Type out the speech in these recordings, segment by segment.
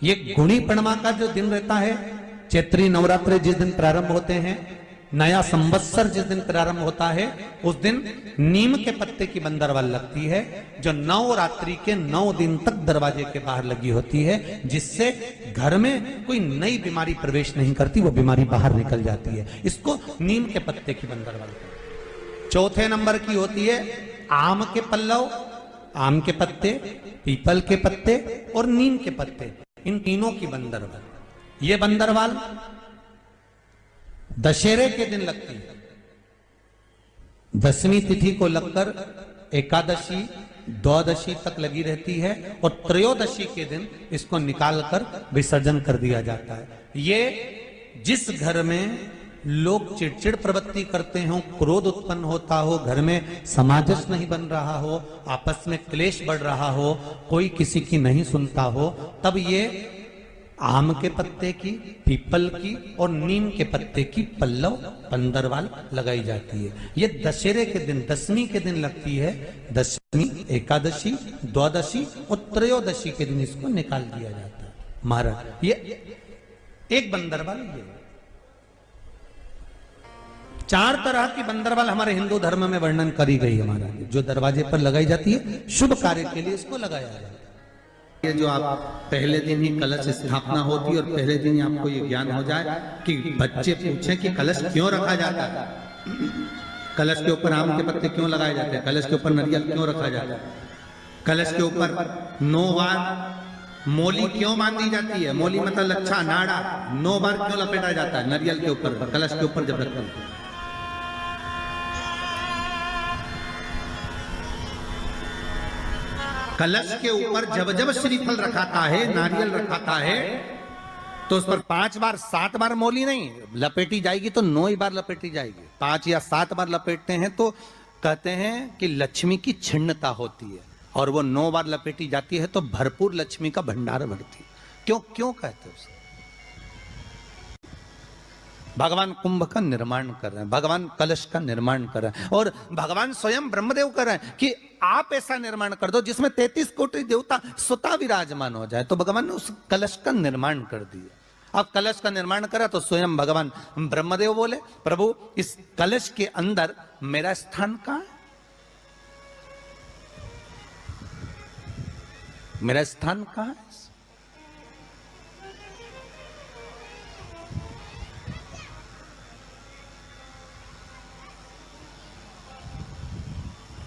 ये गुणी पूर्णिमा का जो दिन रहता है, चैत्री नवरात्र जिस दिन प्रारंभ होते हैं, नया संवत्सर जिस दिन प्रारंभ होता है, उस दिन नीम के पत्ते की बंदरवाल लगती है, जो नवरात्रि के 9 दिन तक दरवाजे के बाहर लगी होती है, जिससे घर में कोई नई बीमारी प्रवेश नहीं करती, वो बीमारी बाहर निकल जाती है। इसको नीम के पत्ते की बंदरवाल कहते हैं। चौथे नंबर की होती है आम के पल्लव, आम के पत्ते, पीपल के पत्ते और नीम के पत्ते, इन तीनों की बंदरवाल। ये बंदरवाल दशहरे के दिन लगती है। 10वीं तिथि को लगकर एकादशी द्वादशी तक लगी रहती है और त्रयोदशी के दिन इसको निकालकर विसर्जन कर दिया जाता है। ये जिस घर में लोग चिड़चिड़ प्रवृत्ति करते हो, क्रोध उत्पन्न होता हो, घर में सामंजस्य नहीं बन रहा हो, आपस में क्लेश बढ़ रहा हो, कोई किसी की नहीं सुनता हो, तब ये आम के पत्ते की, पीपल की और नीम के पत्ते की पल्लव बंदरवाल लगाई जाती है। ये दशहरे के दिन 10वीं के दिन लगती है। 10वीं, एकादशी, द्वादशी और त्रयोदशी के दिन इसको निकाल दिया जाता है। महाराज ये एक बंदरवाल, ये 4 तरह की बंदरवाल हमारे हिंदू धर्म में वर्णन करी गई है महाराज, जो दरवाजे पर लगाई जाती है, शुभ कार्य के लिए इसको लगाया जाता है। ये जो आप पहले दिन ही कलश स्थापना होती है और पहले दिन ही आपको ये ज्ञान हो जाए कि बच्चे पूछें कि कलश क्यों रखा जाता है, कलश के ऊपर आम के पत्ते क्यों लगाए जाते हैं, कलश के ऊपर नारियल क्यों रखा जाता है, कलश के ऊपर 9 बार मोली क्यों बांधी जाती है, मोली मतलब लच्छा नाड़ा 9 बार क्यों लपेटा जाता है नारियल के ऊपर, कलश के ऊपर जब रखते हैं। कलश के ऊपर जब जब श्रीफल रखाता है, नारियल रखाता है, तो उस पर 5 बार 7 बार मोली नहीं लपेटी जाएगी, तो 9 ही बार लपेटी जाएगी। 5 या 7 बार लपेटते हैं तो कहते हैं कि लक्ष्मी की छिन्नता होती है, और वो 9 बार लपेटी जाती है तो भरपूर लक्ष्मी का भंडार भरती है। क्यों क्यों कहते हैं उसे? भगवान कुंभ का निर्माण कर रहे हैं, भगवान कलश का निर्माण कर रहे हैं, और भगवान स्वयं ब्रह्मदेव कर रहे हैं कि आप ऐसा निर्माण कर दो जिसमें 33 कोटि देवता स्वतः विराजमान हो जाए। तो भगवान ने उस कलश का निर्माण कर दिया। अब कलश का निर्माण करा तो स्वयं भगवान ब्रह्मदेव बोले, प्रभु इस कलश के अंदर मेरा स्थान कहां है, मेरा स्थान कहां है?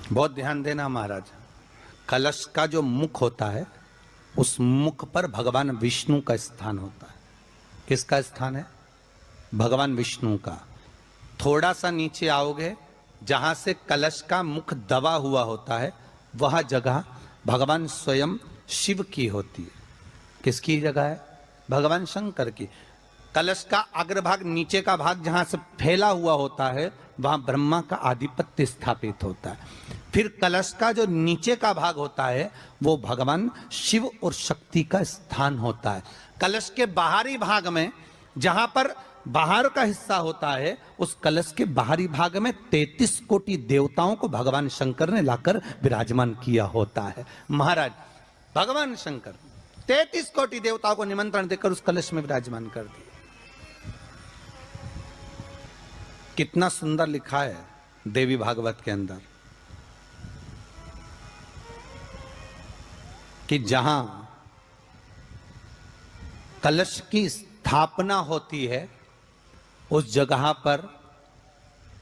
बहुत ध्यान देना महाराज, कलश का जो मुख होता है, उस मुख पर भगवान विष्णु का स्थान होता है। किसका स्थान है? भगवान विष्णु का। थोड़ा सा नीचे आओगे, जहां से कलश का मुख दबा हुआ होता है, वह जगह भगवान स्वयं शिव की होती है। किसकी जगह है? भगवान शंकर की। कलश का अग्रभाग, नीचे का भाग जहां से फैला हुआ होता है, वहां ब्रह्मा का आधिपत्य स्थापित होता है। फिर कलश का जो नीचे का भाग होता है, वो भगवान शिव और शक्ति का स्थान होता है। कलश के बाहरी भाग में, जहां पर बाहर का हिस्सा होता है, उस कलश के बाहरी भाग में 33 कोटि देवताओं को भगवान शंकर ने लाकर विराजमान किया होता है। महाराज भगवान शंकर 33 कोटि देवताओं को निमंत्रण देकर उस कलश में विराजमान कर दिया। कितना सुंदर लिखा है देवी भागवत के अंदर कि जहां कलश की स्थापना होती है, उस जगह पर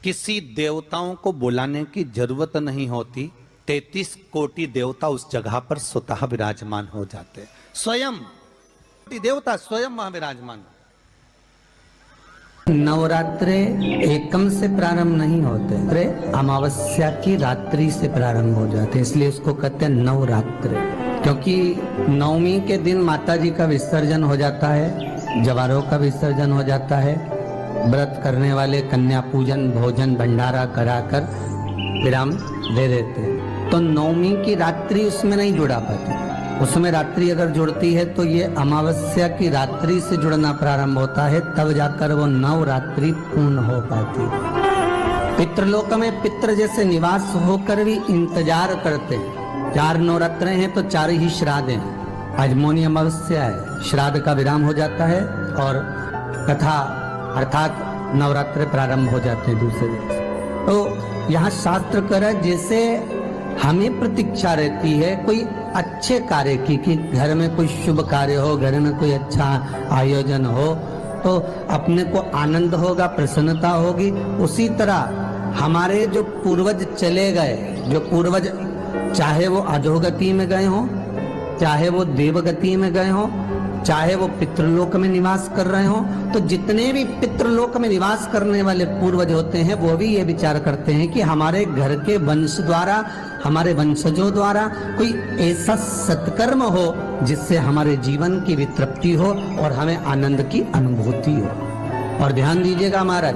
किसी देवताओं को बुलाने की जरूरत नहीं होती। 33 कोटि देवता उस जगह पर स्वतः विराजमान हो जाते हैं। स्वयं देवता स्वयं वहां विराजमान। नवरात्रे एकम से प्रारंभ नहीं होते, अमावस्या की रात्रि से प्रारंभ हो जाते, इसलिए उसको कहते हैं नवरात्रे। क्योंकि 9वीं के दिन माता जी का विसर्जन हो जाता है, जवारों का विसर्जन हो जाता है, व्रत करने वाले कन्या पूजन भोजन भंडारा कराकर विराम दे देते हैं। तो 9वीं की रात्रि उसमें नहीं जुड़ा पाती, उसमें रात्रि अगर जुड़ती है तो ये अमावस्या की रात्रि से जुड़ना प्रारंभ होता है, तब जाकर वो नवरात्रि पूर्ण हो पाती है। पितृलोक में पितृ जैसे निवास होकर भी इंतजार करते हैं। 4 नवरात्रे हैं तो 4 ही श्राद्ध हैं। आज मौनी अमावस्या है, श्राद्ध का विराम हो जाता है और कथा अर्थात नवरात्र प्रारंभ हो जाते हैं दूसरे दिन से। तो यहाँ शास्त्र कह रहा है जैसे हमें प्रतीक्षा रहती है कोई अच्छे कार्य की, कि घर में कोई शुभ कार्य हो, घर में कोई अच्छा आयोजन हो तो अपने को आनंद होगा, प्रसन्नता होगी। उसी तरह हमारे जो पूर्वज चले गए, जो पूर्वज चाहे वो अधोगति में गए हों, चाहे वो देवगति में गए हों, चाहे वो पितृलोक में निवास कर रहे हों, तो जितने भी पितृलोक में निवास करने वाले पूर्वज होते हैं वो भी ये विचार करते हैं कि हमारे घर के वंश द्वारा, हमारे वंशजों द्वारा कोई ऐसा सत्कर्म हो जिससे हमारे जीवन की वितृप्ति हो और हमें आनंद की अनुभूति हो। और ध्यान दीजिएगा महाराज,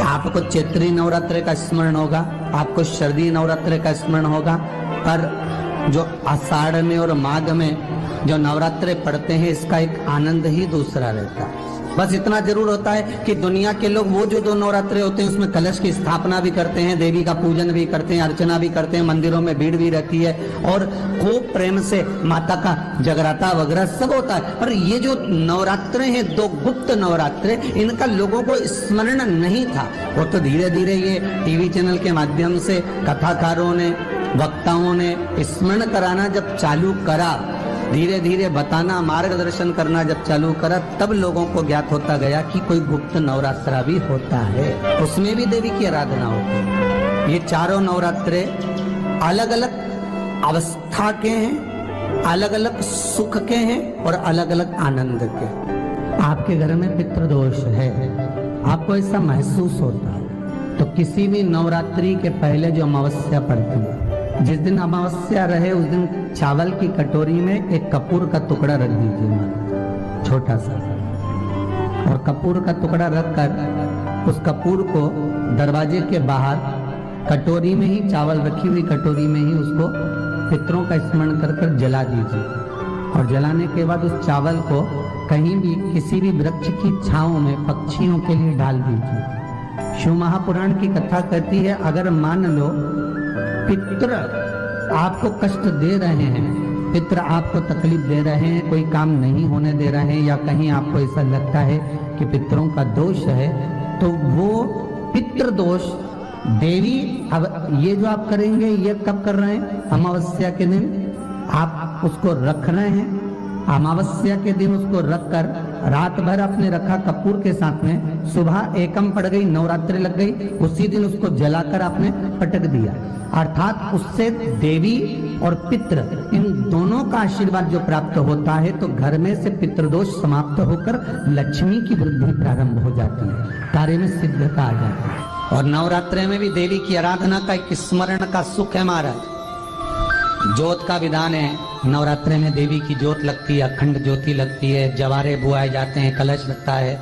आपको चैत्री नवरात्र का स्मरण होगा, आपको शरदी नवरात्र का स्मरण होगा, पर जो आषाढ़ में और माघ में जो नवरात्रे पढ़ते हैं इसका एक आनंद ही दूसरा रहता है। बस इतना जरूर होता है कि दुनिया के लोग वो जो 2 नवरात्रे होते हैं उसमें कलश की स्थापना भी करते हैं, देवी का पूजन भी करते हैं, अर्चना भी करते हैं, मंदिरों में भीड़ भी रहती है और खूब प्रेम से माता का जगराता वगैरह सब होता है। पर ये जो नवरात्रे हैं 2 गुप्त नवरात्रे, इनका लोगों को स्मरण नहीं था। वो तो धीरे धीरे ये टीवी चैनल के माध्यम से कथाकारों ने, वक्ताओं ने स्मरण कराना जब चालू करा, धीरे धीरे बताना, मार्गदर्शन करना जब चालू करा, तब लोगों को ज्ञात होता गया कि कोई गुप्त नवरात्रा भी होता है, उसमें भी देवी की आराधना होती है। ये चारों नवरात्रे अलग अलग अवस्था के हैं, अलग अलग सुख के हैं और अलग अलग आनंद के। आपके घर में पितृदोष है, आपको ऐसा महसूस होता है, तो किसी भी नवरात्रि के पहले जो अमावस्या पड़ती है, जिस दिन अमावस्या रहे उस दिन चावल की कटोरी में एक कपूर का टुकड़ा रख दीजिए, छोटा सा, और कपूर का टुकड़ा रखकर उस कपूर को दरवाजे के बाहर कटोरी में ही, चावल रखी हुई कटोरी में ही उसको पितरों का स्मरण कर कर जला दीजिए। और जलाने के बाद उस चावल को कहीं भी किसी भी वृक्ष की छांव में पक्षियों के लिए डाल दीजिए। शिव महापुराण की कथा कहती है, अगर मान लो पितृ आपको कष्ट दे रहे हैं, पितृ आपको तकलीफ दे रहे हैं, कोई काम नहीं होने दे रहे हैं, या कहीं आपको ऐसा लगता है कि पितरों का दोष है, तो वो पितृ दोष देवी, अब ये जो आप करेंगे ये कब कर रहे हैं? अमावस्या के दिन आप उसको रख रहे हैं, अमावस्या के दिन उसको रखकर रात भर आपने रखा कपूर के साथ में, सुबह एकम पड़ गई, नवरात्रि लग गई, उसी दिन उसको जलाकर आपने पटक दिया। अर्थात उससे देवी और पितृ इन दोनों का आशीर्वाद जो प्राप्त होता है, तो घर में से पितृदोष समाप्त होकर लक्ष्मी की वृद्धि प्रारंभ हो जाती है, कार्य में सिद्धता आ जाती है। और नवरात्रि में भी देवी की आराधना का एक स्मरण का सुख है महाराज। ज्योत का विधान है, नवरात्रि में देवी की ज्योत लगती है, अखंड ज्योति लगती है, जवारे बुआए जाते हैं, कलश लगता है,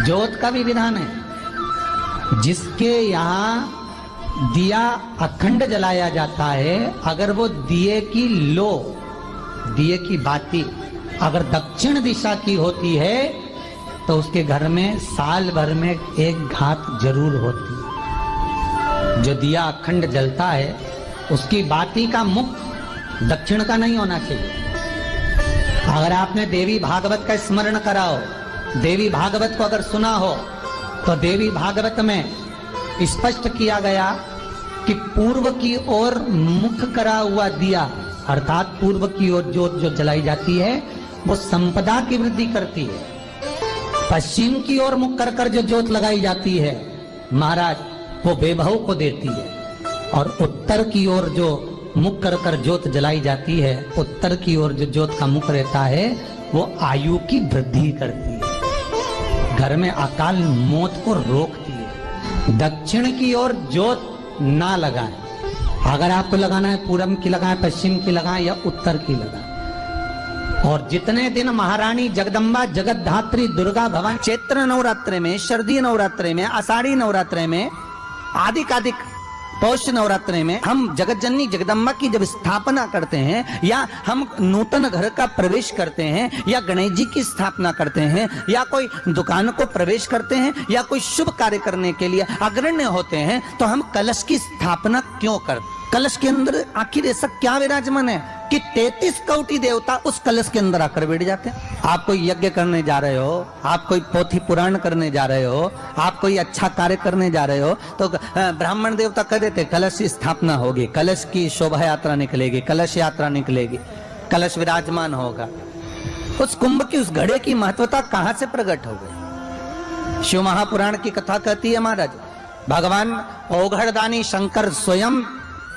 ज्योत का भी विधान है। जिसके यहाँ दिया अखंड जलाया जाता है, अगर वो दिए की लो, दिए की बाती अगर दक्षिण दिशा की होती है तो उसके घर में साल भर में एक घात जरूर होती है। जो दिया अखंड जलता है उसकी बाती का मुख दक्षिण का नहीं होना चाहिए। अगर आपने देवी भागवत का स्मरण कराओ, देवी भागवत को अगर सुना हो, तो देवी भागवत में स्पष्ट किया गया कि पूर्व की ओर मुख करा हुआ दिया, अर्थात पूर्व की ओर ज्योत जो जलाई जाती है वो संपदा की वृद्धि करती है। पश्चिम की ओर मुख कर कर जो ज्योत लगाई जाती है महाराज, वो वैभव को देती है। और उत्तर की ओर जो मुख कर कर ज्योत जलाई जाती है, उत्तर की ओर जो ज्योत का मुख रहता है वो आयु की वृद्धि करती है, घर में अकाल मौत को रोकती है। दक्षिण की ओर ज्योत ना लगाएं, अगर आपको लगाना है पूरब की लगाएं, पश्चिम की लगाएं या उत्तर की लगाएं। और जितने दिन महारानी जगदम्बा जगतधात्री दुर्गा भवानी चैत्र नवरात्रे में, शरदी नवरात्रे में, आषाढ़ी नवरात्रे में, आदिकादिक पौष नवरात्रे में हम जगत जननी जगदम्बा की जब स्थापना करते हैं, या हम नूतन घर का प्रवेश करते हैं, या गणेश जी की स्थापना करते हैं, या कोई दुकान को प्रवेश करते हैं, या कोई शुभ कार्य करने के लिए अग्रण्य होते हैं, तो हम कलश की स्थापना क्यों करते? कलश के अंदर आखिर ऐसा क्या विराजमान है? कि 33 कोटि देवता उस कलश के अंदर आकर बैठ जाते हैं। आप कोई यज्ञ करने जा रहे हो, आप कोई पोथी पुराण करने जा रहे हो, आप कोई अच्छा कार्य करने जा रहे हो, तो ब्राह्मण देवता कह देते कलश की स्थापना होगी, कलश की शोभा यात्रा निकलेगी, कलश यात्रा निकलेगी, कलश विराजमान होगा। उस कुंभ की, उस घड़े की महत्वता कहां से प्रकट हो गई? शिव महापुराण की कथा कहती है महाराज, भगवान ओघड़दानी शंकर स्वयं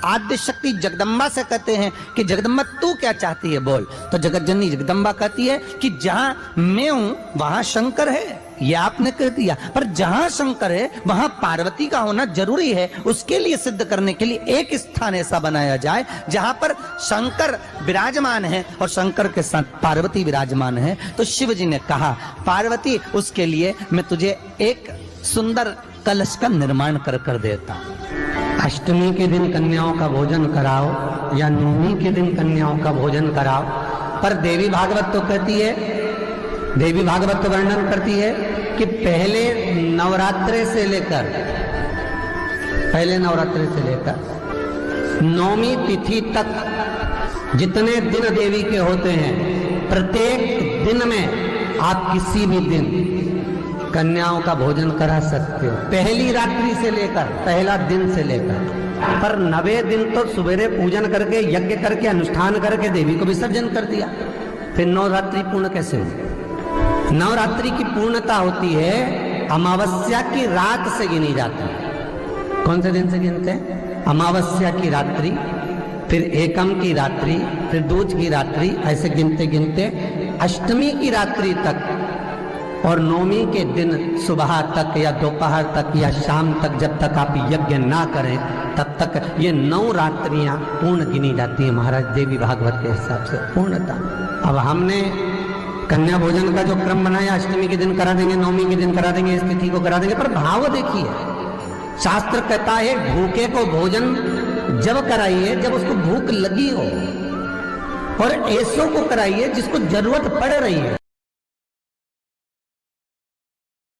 आद्य शक्ति जगदम्बा से कहते हैं कि जगदम्बा तू क्या चाहती है बोल। तो जगत जननी जगदम्बा कहती है कि जहां मैं हूं वहां शंकर है, ये आपने कह दिया, पर जहां शंकर है वहां पार्वती का होना जरूरी है। उसके लिए सिद्ध करने के लिए एक स्थान ऐसा बनाया जाए जहां पर शंकर विराजमान है और शंकर के साथ पार्वती विराजमान है। तो शिव जी ने कहा पार्वती उसके लिए मैं तुझे एक सुंदर कलश का निर्माण कर देता हूं। अष्टमी के दिन कन्याओं का भोजन कराओ या नवमी के दिन कन्याओं का भोजन कराओ, पर देवी भागवत तो कहती है, देवी भागवत तो वर्णन करती है कि पहले नवरात्रे से लेकर नवमी तिथि तक जितने दिन देवी के होते हैं, प्रत्येक दिन में आप किसी भी दिन कन्याओं का भोजन करा सकते हो, पहली रात्रि से लेकर, पहला दिन से लेकर। पर 90 दिन तो सवेरे पूजन करके, यज्ञ करके, अनुष्ठान करके देवी को विसर्जन कर दिया, फिर नवरात्रि पूर्ण कैसे हुई? नवरात्रि की पूर्णता होती है अमावस्या की रात से गिनी जाती है। कौन से दिन से गिनते हैं? अमावस्या की रात्रि, फिर एकम की रात्रि, फिर दूज की रात्रि, ऐसे गिनते गिनते अष्टमी की रात्रि तक और नवमी के दिन सुबह तक या दोपहर तक या शाम तक, जब तक आप यज्ञ ना करें तब तक ये 9 रात्रियां पूर्ण गिनी जाती है महाराज देवी भागवत के हिसाब से पूर्णता। अब हमने कन्या भोजन का जो क्रम बनाया, अष्टमी के दिन करा देंगे, नवमी के दिन करा देंगे, इस तिथि को करा देंगे, पर भाव देखिए, शास्त्र कहता है भूखे को भोजन जब कराइए जब उसको भूख लगी हो, और ऐसों को कराइए जिसको जरूरत पड़ रही है।